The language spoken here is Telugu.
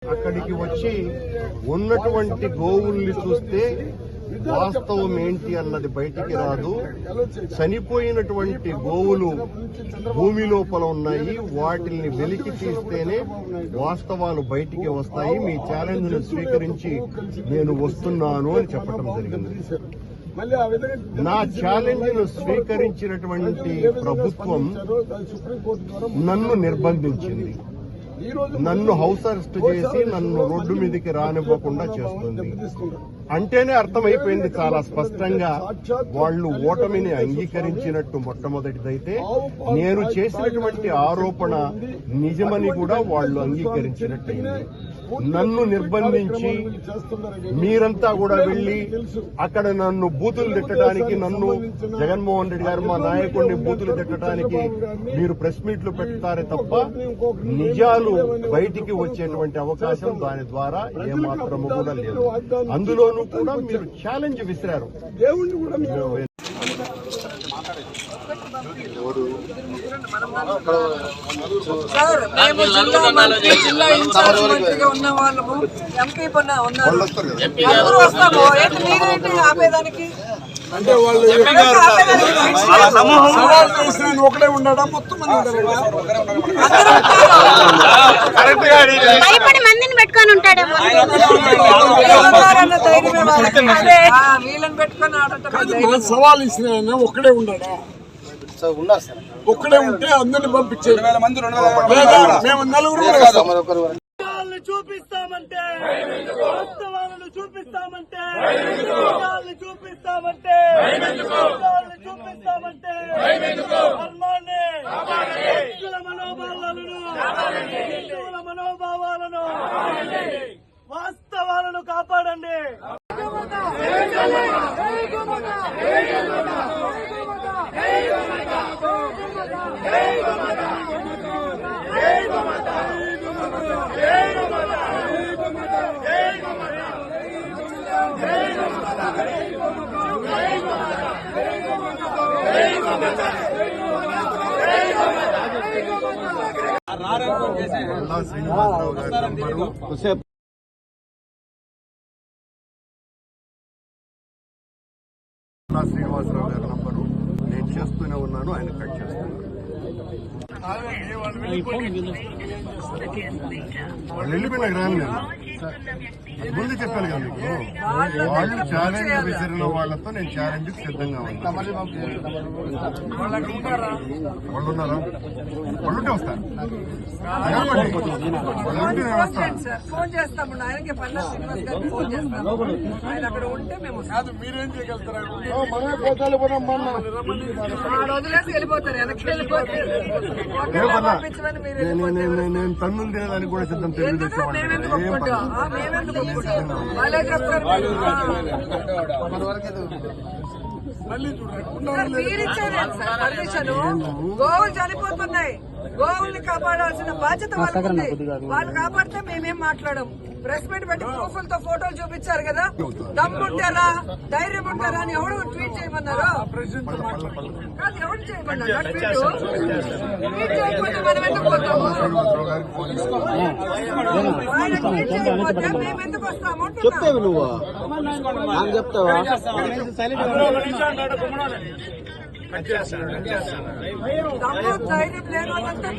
అక్కడికి వచ్చి ఉన్నటువంటి గోవుల్ని చూస్తే వాస్తవం ఏంటి అన్నది బయటికి రాదు. చనిపోయినటువంటి గోవులు భూమి లోపల ఉన్నాయి, వాటిని వెలికి తీస్తేనే వాస్తవాలు బయటికి వస్తాయి. మీ ఛాలెంజ్ ను స్వీకరించి నేను వస్తున్నాను అని చెప్పడం జరిగింది. నా ఛాలెంజ్ ను స్వీకరించినటువంటి ప్రభుత్వం నన్ను నిర్బంధించింది, నన్ను హౌస్ అరెస్ట్ చేసి నన్ను రోడ్డు మీదకి రానివ్వకుండా చేస్తుంది. అంటేనే అర్థమైపోయింది చాలా స్పష్టంగా వాళ్ళు ఓటమిని అంగీకరించినట్టు. మొట్టమొదటిదైతే నేను చేసినటువంటి ఆరోపణ నిజమని కూడా వాళ్ళు అంగీకరించినట్టయింది. నన్ను నిర్బంధించి మీరంతా కూడా వెళ్లి అక్కడ నన్ను బూతులు తిట్టడానికి, నన్ను జగన్మోహన్ రెడ్డి గారు మా నాయకుడిని బూతులు తిట్టడానికి మీరు ప్రెస్ మీట్లు పెడతారే తప్ప నిజాలు బయటికి వచ్చేటువంటి అవకాశం దాని ద్వారా ఏమాత్రము కూడా లేదు. అందులోనూ కూడా మీరు ఛాలెంజ్ విసిరారు. సార్, మేము జిల్లా ఇన్ఛార్జ్ మంత్రిగా ఉన్న వాళ్ళము, ఎంపీ ఉన్నారు, అందరూ వస్తాము. ఏంటి మీరేంటి ఆపేదానికి? అంటే వాళ్ళు ఒకటే ఉండడం మొత్తం మందిని పెట్టుకొని ఉంటాడేమో. వీళ్ళని పెట్టుకొని సవాల్ ఇచ్చిన ఒక్కడే ఉండడా? ఒక్కడే ఉంటే అందరిని పంపించేది. మేము నలుగురు చూపిస్తామంటే, వాస్తవాలను చూపిస్తామంటే, చూపిస్తామంటే, చూపిస్తామంటే ధర్మాన్ని, హిందువుల మనోభావాలను, వాస్తవాలను కాపాడండి. శ్రీనివాసరావు గారి నంబరు, శ్రీనివాసరావు గారి నంబరు నేను చేస్తూనే ఉన్నాను, ఆయన కట్ చేస్తున్నాను. వాళ్ళు వెళ్ళిపోయిన రాను నేను ముందు చెప్పాను కదా మీకు. వాళ్ళు ఛాలెంజ్ విసిరిన వాళ్ళతో నేను ఛాలెంజ్ సిద్ధంగా ఉన్నాను. వాళ్ళు ఉన్నారా? వాళ్ళుంటే వస్తాను. ఫోన్ చేస్తాము. ఆయనకి ఫోన్ చేస్తాము. ఆయన అక్కడ ఉంటే మేము మీరేం చేయగలుగుతారు? వదిలేసి వెళ్ళిపోతారు, వెనక్కి వెళ్ళిపోతారు. నేను తన్నులు తినడానికి కూడా సిద్ధం. తెలుగుదేశం గోవులు చనిపోతున్నాయి, గోవుల్ని కాపాడాల్సిన బాధ్యత వాళ్ళకు ఉంది. వాళ్ళు కాపాడితే మేమేం మాట్లాడం. ప్రెస్ మీట్ పెట్టి ప్రూఫ్లతో ఫోటోలు చూపించారు కదా. దమ్ముంటారా, ధైర్యం ఉంటారా అని ఎవరు ట్వీట్ చేయమన్నారు? కాదు, ఎవరు చేయమన్నారు ట్వీట్ చేయకపోతే మనం ఎందుకు పోతాము? ఆయన ట్వీట్ చేయకపోతే మేము ఎందుకు వస్తాము? చెప్తావు నువ్వు చెప్తావా? దమ్ము ధైర్యం లేని వాళ్ళంతా